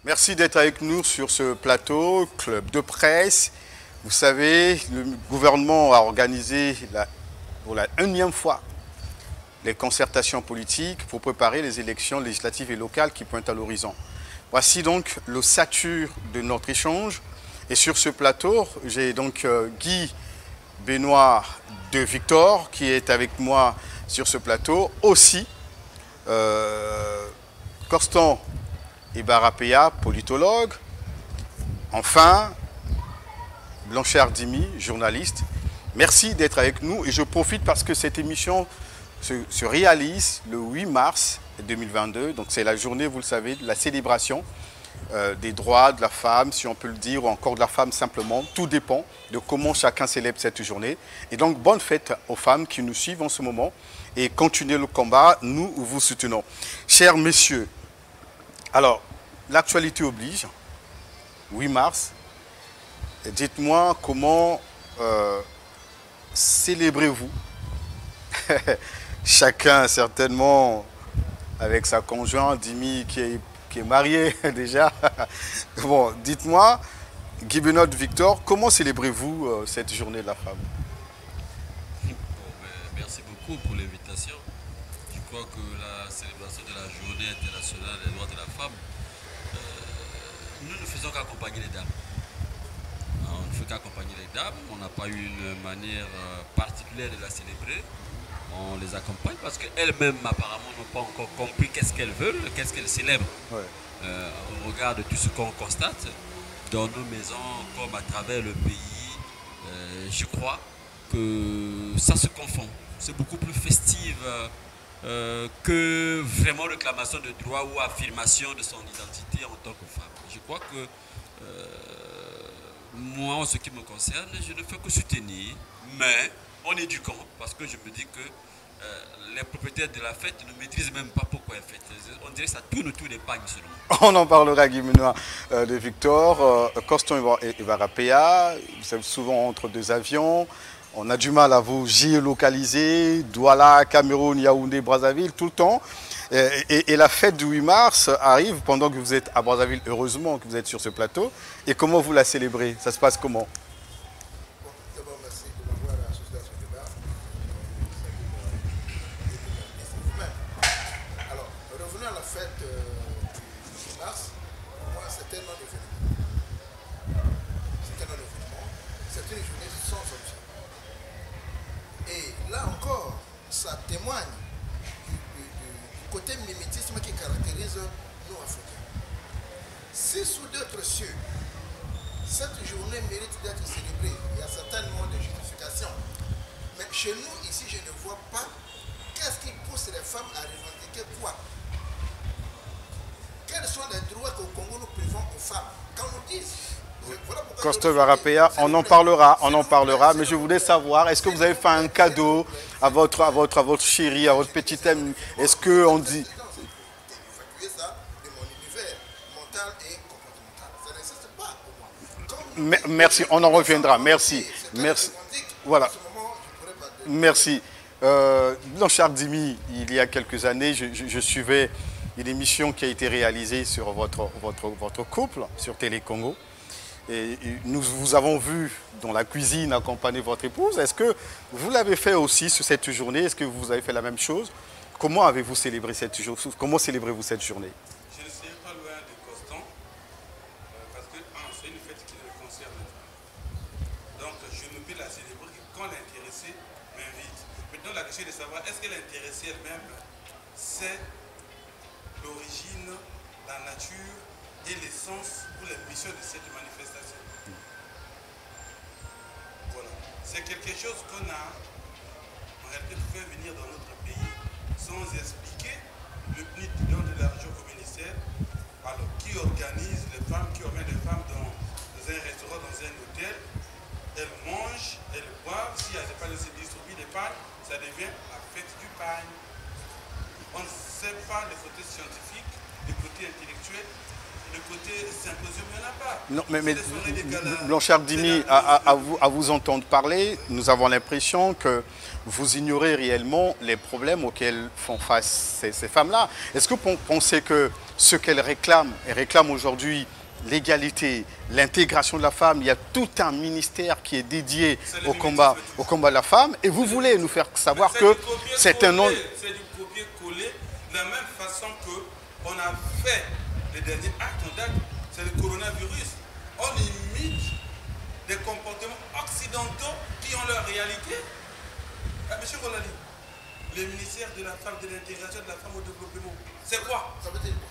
Merci d'être avec nous sur ce plateau, club de presse. Vous savez, le gouvernement a organisé pour la énième fois les concertations politiques pour préparer les élections législatives et locales qui pointent à l'horizon. Voici donc l'ossature de notre échange. Et sur ce plateau, j'ai donc Guy Benoît de Victor qui est avec moi sur ce plateau. Aussi, Constant Ibarapéa, politologue. Enfin, Blanchard Dimi, journaliste. Merci d'être avec nous et je profite parce que cette émission se réalise le 8 mars 2022. Donc c'est la journée, vous le savez, de la célébration des droits de la femme, si on peut le dire, ou encore de la femme simplement. Tout dépend de comment chacun célèbre cette journée. Et donc bonne fête aux femmes qui nous suivent en ce moment et continuez le combat, nous vous soutenons. Chers messieurs, alors l'actualité oblige, 8 mars, dites-moi comment célébrez-vous chacun certainement avec sa conjointe, Dimi qui est mariée déjà. Bon, dites-moi, Guy Benoît Victor, comment célébrez-vous cette journée de la femme? Bon, merci beaucoup pour l'invitation. Je crois que la célébration de la journée internationale des droits de la femme, nous ne faisons qu'accompagner les dames. On ne fait qu'accompagner les dames. On n'a pas eu une manière particulière de la célébrer. On les accompagne parce qu'elles-mêmes apparemment n'ont pas encore compris qu'est-ce qu'elles veulent, qu'est-ce qu'elles célèbrent. Ouais. Au regard de tout ce qu'on constate dans nos maisons comme à travers le pays, je crois que ça se confond. C'est beaucoup plus festive que vraiment réclamation de droit ou affirmation de son identité en tant que femme. Je crois que moi, en ce qui me concerne, je ne fais que soutenir, mais en éduquant, parce que je me dis que les propriétaires de la fête ne maîtrisent même pas pourquoi elle fête. On dirait que ça tourne autour des pagnes seulement. On en parlera, Guy Benoît de Victor. Constant Ibarapéa, vous êtes souvent entre deux avions. On a du mal à vous géolocaliser. Douala, Cameroun, Yaoundé, Brazzaville, tout le temps. Et la fête du 8 mars arrive pendant que vous êtes à Brazzaville. Heureusement que vous êtes sur ce plateau. Et comment vous la célébrez? Ça se passe comment? D'abord, merci de m'avoir associé à ce débat. Alors, revenons à la fête du mars. Pour moi, c'est tellement d'événements. C'est tellement d'événements. C'est une journée sans objet. Et là encore, ça témoigne du côté mimétisme qui caractérise nous Africains. Si sous d'autres cieux, cette journée mérite d'être célébrée, il y a certainement des justifications. Mais chez nous, ici, je ne vois pas qu'est-ce qui pousse les femmes à revendiquer quoi. Quels sont les droits qu'au Congo nous privons aux femmes? Quand on dit... Constant Ibarapéa, on en parlera, mais je voulais savoir, est-ce que vous avez fait un cadeau à votre chérie, à votre petite amie? Est-ce qu'on dit... Évacuer ça de mon univers mental et comportemental. Ça n'existe pas pour moi. Merci, on en reviendra, merci. Merci. Voilà. Merci. Blanchard Dimi, il y a quelques années, je suivais une émission qui a été réalisée sur votre couple, sur Télé Congo. Et nous vous avons vu dans la cuisine accompagner votre épouse. Est-ce que vous l'avez fait aussi sur cette journée? Est-ce que vous avez fait la même chose? Comment avez-vous célébré cette journée? Comment célébrez-vous cette journée? Je ne suis pas loin de Constant, parce que c'est une fête qui le concerne. Donc je ne peux la célébrer que quand l'intéressé m'invite. Maintenant la question est de savoir, est-ce que l'intéressée elle-même sait l'origine, la nature et l'essence ou les missions de cette manifestation? Voilà. C'est quelque chose qu'on a en réalité fait venir dans notre pays sans expliquer. Le PNID donne de l'argent au ministère, alors qui organise les femmes, qui emmène les femmes dans un restaurant, dans un hôtel, elles mangent, elles boivent, s'il n'y a pas de se distribuer des pagnes, ça devient la fête du pagne. On ne sait pas le côté scientifique, le côté intellectuel, le côté côté symposium, il n'y en a pas. Non, mais C'est des soirées de gala, Blanchard c'est Dimi, la à vous entendre parler, nous avons l'impression que vous ignorez réellement les problèmes auxquels font face ces femmes-là. Est-ce que vous pensez que ce qu'elles réclament, aujourd'hui l'égalité, l'intégration de la femme, il y a tout un ministère qui est dédié au combat de la femme, et vous voulez nous faire savoir que c'est un nom... C'est du copier-coller de la même façon qu'on a fait les derniers actes en date, c'est le coronavirus. On imite des comportements occidentaux qui ont leur réalité. Monsieur Rolali, le ministère de la femme, de l'intégration de la femme au développement, c'est quoi? Ça veut dire quoi?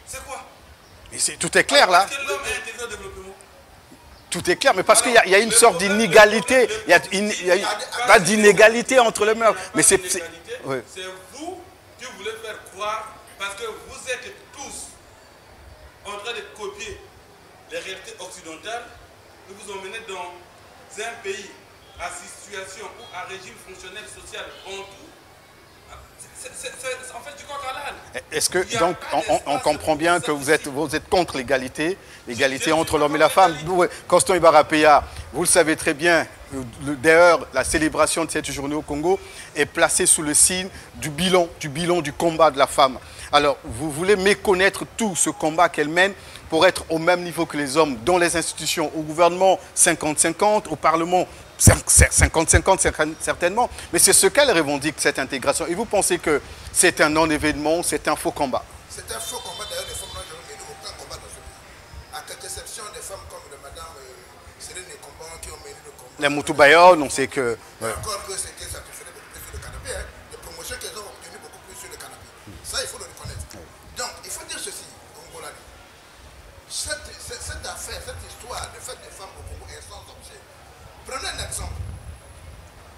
C'est quoi? Mais tout est clair là. Est-ce que l'homme est intégré au développement? Tout est clair, mais parce qu'il y a une sorte d'inégalité. Il n'y a pas d'inégalité entre les mœurs. Mais c'est... Oui. C'est vous qui voulez faire croire, parce que vous êtes tous en train de copier les réalités occidentales, que vous emmenez dans un pays à situation ou à régime fonctionnel social en tout. En fait du coq à l'âne. Est-ce que, donc, on comprend bien que vous êtes contre l'égalité entre l'homme et la femme. Constant Ibarapéa, vous le savez très bien, d'ailleurs, la célébration de cette journée au Congo est placée sous le signe du bilan du combat de la femme. Alors, vous voulez méconnaître tout ce combat qu'elle mène pour être au même niveau que les hommes, dans les institutions, au gouvernement 50-50, au Parlement 50-50 certainement, mais c'est ce qu'elle revendique, cette intégration. Et vous pensez que c'est un non-événement, c'est un faux combat? C'est un faux combat. D'ailleurs, les femmes n'ont jamais mené aucun combat dans ce pays. À quelques exceptions, des femmes comme Madame Céline Comban qui ont mené le combat. Les Moutou Bayon, on sait que... Ouais. Encore que c'était ça qui faisait beaucoup plus sur le canapé. Hein. Les promotions qu'elles ont obtenues beaucoup plus sur le canapé. Ça, il faut le reconnaître. Donc, il faut dire ceci, Congolais. Cette affaire, cette histoire, le fait des femmes au Congo est sans objet. Prenez un exemple.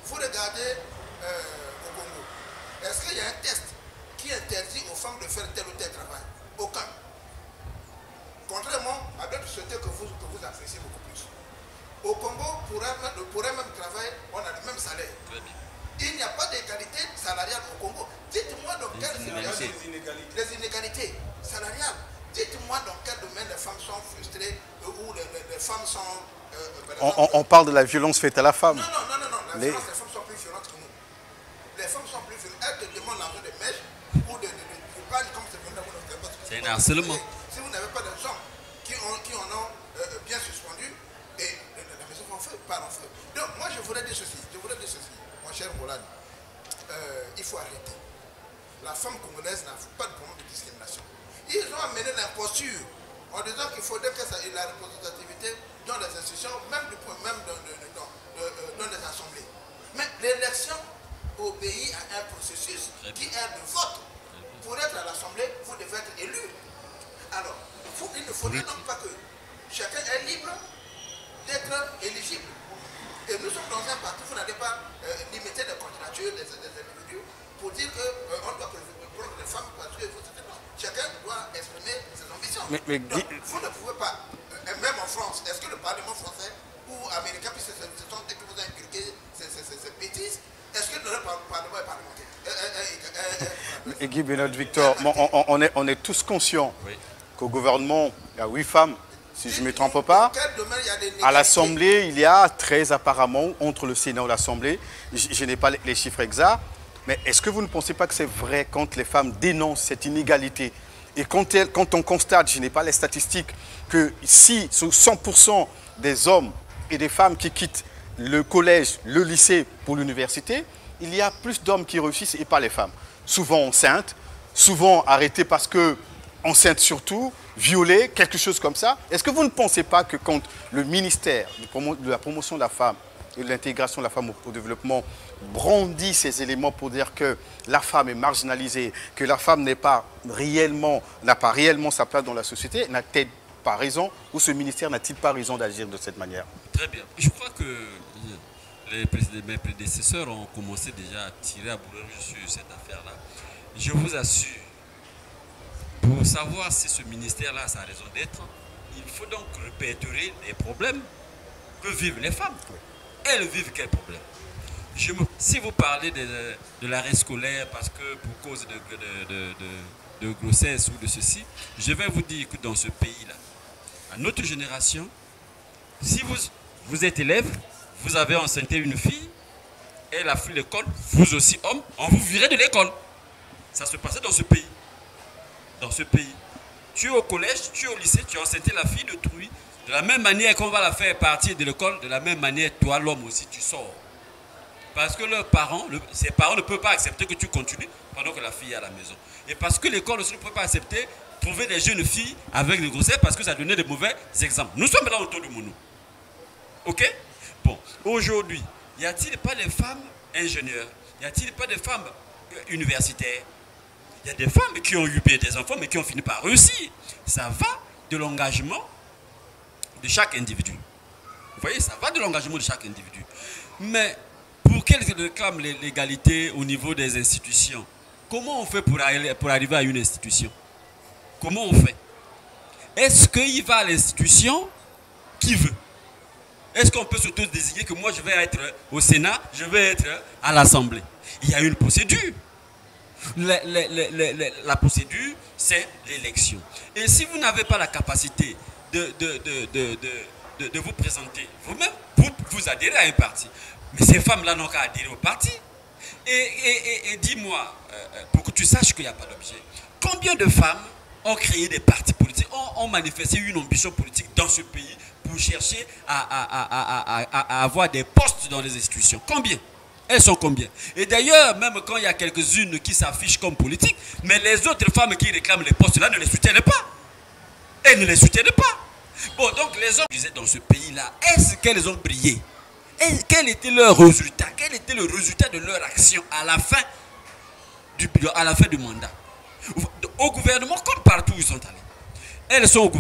Vous regardez au Congo. Est-ce qu'il y a un test qui interdit aux femmes de faire tel ou tel travail? Aucun. Contrairement à d'autres sociétés que vous appréciez beaucoup plus. Au Congo, pour un même travail, on a le même salaire. Il n'y a pas d'égalité salariale au Congo. Dites-moi dans quel les inégalités salariales. Dites-moi dans quel domaine les femmes sont frustrées ou les femmes sont... on parle de la violence faite à la femme. Non. Les femmes sont plus violentes que nous. Les femmes sont plus violentes. Elles te demandent l'argent de mèche ou de pagne comme c'est venu dans mon hôtel. C'est un harcèlement. Si vous n'avez pas des hommes qui en ont bien suspendu, et la maison part en feu. Donc moi je voudrais dire ceci. Mon cher Moulane, il faut arrêter. La femme congolaise n'a pas de problème de discrimination. Ils ont amené l'imposture en disant qu'il faudrait que ça ait la représentativité dans les institutions, même dans les assemblées. Mais l'élection obéit à un processus qui est le vote. Pour être à l'assemblée, vous devez être élu. Alors, il ne faudrait donc pas que chacun est libre d'être éligible. Et nous sommes dans un parti, vous n'allez pas limiter les candidatures des individus pour dire qu'on doit prendre les femmes parce que chacun doit exprimer ses ambitions. Donc, vous ne pouvez pas, même en France, est-ce que le Parlement français ou américain, puisque ce sont eux qui vous ont inculqué ces bêtises, est-ce que le Parlement est parlementaire? Et Guy Benoît Victor, on est tous conscients qu'au gouvernement, il y a 8 femmes, si je ne me trompe pas. À l'Assemblée, il y a 13 apparemment, entre le Sénat et l'Assemblée. Je n'ai pas les chiffres exacts. Mais est-ce que vous ne pensez pas que c'est vrai quand les femmes dénoncent cette inégalité et quand on constate, je n'ai pas les statistiques, que si sur 100% des hommes et des femmes qui quittent le collège, le lycée pour l'université, il y a plus d'hommes qui réussissent et pas les femmes. Souvent enceintes, souvent arrêtées parce que, enceintes surtout, violées, quelque chose comme ça. Est-ce que vous ne pensez pas que quand le ministère de la promotion de la femme et de l'intégration de la femme au développement brandit ces éléments pour dire que la femme est marginalisée, que la femme n'a pas réellement sa place dans la société, n'a-t-elle pas raison, ou ce ministère n'a-t-il pas raison d'agir de cette manière? Très bien. Je crois que mes prédécesseurs ont commencé déjà à tirer à bout sur cette affaire-là. Je vous assure, pour savoir si ce ministère-là a sa raison d'être, il faut donc répertorier les problèmes que vivent les femmes. Elles vivent quels problèmes? Si vous parlez de l'arrêt scolaire parce que pour cause de grossesse ou de ceci, je vais vous dire que dans ce pays-là, à notre génération, si vous êtes élève, vous avez enceinté une fille, elle a fui l'école, vous aussi homme, on vous virait de l'école. Ça se passait dans ce pays. Dans ce pays. Tu es au collège, tu es au lycée, tu as enceinté la fille d'autrui. De la même manière qu'on va la faire partir de l'école, de la même manière, toi, l'homme aussi, tu sors. Parce que ses parents ne peuvent pas accepter que tu continues pendant que la fille est à la maison. Et parce que l'école aussi ne peut pas accepter trouver des jeunes filles avec des grossesses parce que ça donnait de mauvais exemples. Nous sommes là autour de nous. Ok? Bon, aujourd'hui, y a-t-il pas des femmes ingénieures? Y a-t-il pas des femmes universitaires? Il y a des femmes qui ont eu des enfants mais qui ont fini par réussir. Ça va de l'engagement de chaque individu. Vous voyez, ça va de l'engagement de chaque individu. Mais pour qu'elles réclament l'égalité au niveau des institutions, comment on fait pour arriver à une institution? Comment on fait? Est-ce qu'il va à l'institution qui veut? Est-ce qu'on peut surtout désigner que moi je vais être au Sénat, je vais être à l'Assemblée? Il y a une procédure. La procédure, c'est l'élection. Et si vous n'avez pas la capacité de vous présenter vous-même, vous adhérez à un parti. Mais ces femmes-là n'ont qu'à adhérer au parti. Et dis-moi, pour que tu saches qu'il n'y a pas d'objet, combien de femmes ont créé des partis politiques, ont manifesté une ambition politique dans ce pays pour chercher à avoir des postes dans les institutions? Combien? Elles sont combien? Et d'ailleurs, même quand il y a quelques-unes qui s'affichent comme politiques, mais les autres femmes qui réclament les postes-là ne les soutiennent pas. Elles ne les soutiennent pas. Bon, donc les hommes qui étaient dans ce pays-là, est-ce qu'elles ont brillé? Et quel était leur résultat? Quel était le résultat de leur action à la fin du mandat? Au gouvernement, comme partout où ils sont allés. Elles sont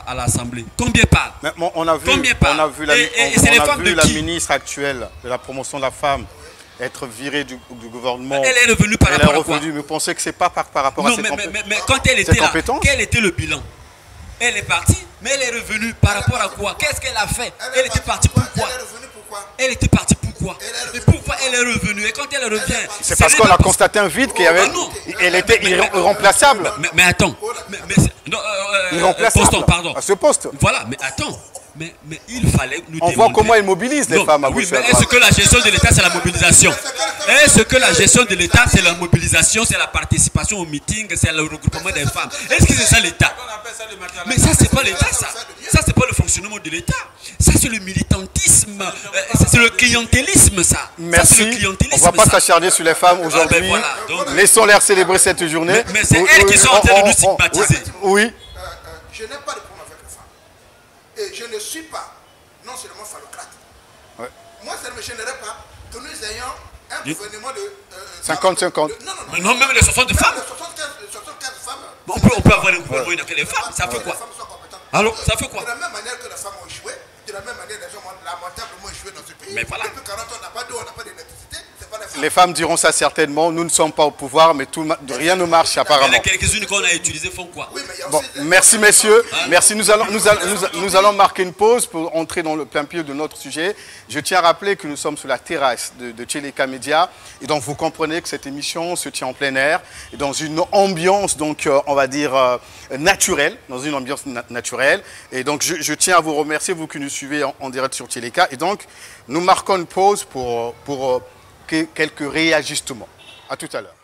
à l'Assemblée. Combien parlent? On a vu la ministre actuelle de la promotion de la femme être virée du gouvernement. Elle est revenue par rapport à quoi? Mais vous pensez que ce n'est pas par rapport à ses compétences? Mais quand elle était là, quel était le bilan? Elle est partie, mais elle est revenue par rapport à quoi? Qu'est-ce qu'elle a fait? Elle était partie pourquoi? Elle était partie pourquoi? Et pourquoi elle est revenue? Et quand elle revient... C'est parce qu'on a constaté un vide qu'elle était irremplaçable. Mais attends. Irremplaçable pardon. À ce poste. Voilà, mais attends. Mais il fallait nous On voit comment elle mobilise les femmes à oui, mais est-ce que la gestion de l'État, c'est la mobilisation? Est-ce que la gestion de l'État, c'est la mobilisation, c'est la participation au meeting, c'est le regroupement des femmes? Est-ce que c'est ça l'État? Mais ça, c'est pas l'État, ça. Ça, c'est pas le fonctionnement de l'État. Ça, c'est le militantisme. C'est le clientélisme, ça. Merci. Ça, le clientélisme, on ne va pas s'acharner sur les femmes aujourd'hui. Voilà, laissons-les célébrer cette journée. Mais c'est elles qui sont en train de nous stigmatiser. Oui. Je n'ai pas de problème avec les femmes. Et je ne suis pas non seulement phallocrate. Ouais. Moi, ça ne me gênerait pas que nous ayons un gouvernement de... 50-50. Non, même les 60 femmes. Les 75 femmes... On peut avoir un gouvernement avec les femmes. Ça fait quoi? Alors, ça fait quoi? De la même manière que les femmes ont échoué, de la même manière les hommes ont lamentablement échoué dans ce pays. Mais voilà. Depuis 40 ans, on n'a pas d'eau, on n'a pas d'électricité. Les femmes diront ça certainement. Nous ne sommes pas au pouvoir, mais rien ne marche apparemment. Les quelques-unes qu'on a utilisées font quoi? Oui, mais il y a Bon, aussi merci messieurs. Merci. Nous allons marquer une pause pour entrer dans le plein pied de notre sujet. Je tiens à rappeler que nous sommes sur la terrasse de Tcheleka Media. Et donc vous comprenez que cette émission se tient en plein air et dans une ambiance, donc on va dire naturelle, dans une ambiance naturelle. Et donc je tiens à vous remercier, vous qui nous suivez en direct sur Tcheleka. Et donc nous marquons une pause pour quelques réajustements. À tout à l'heure.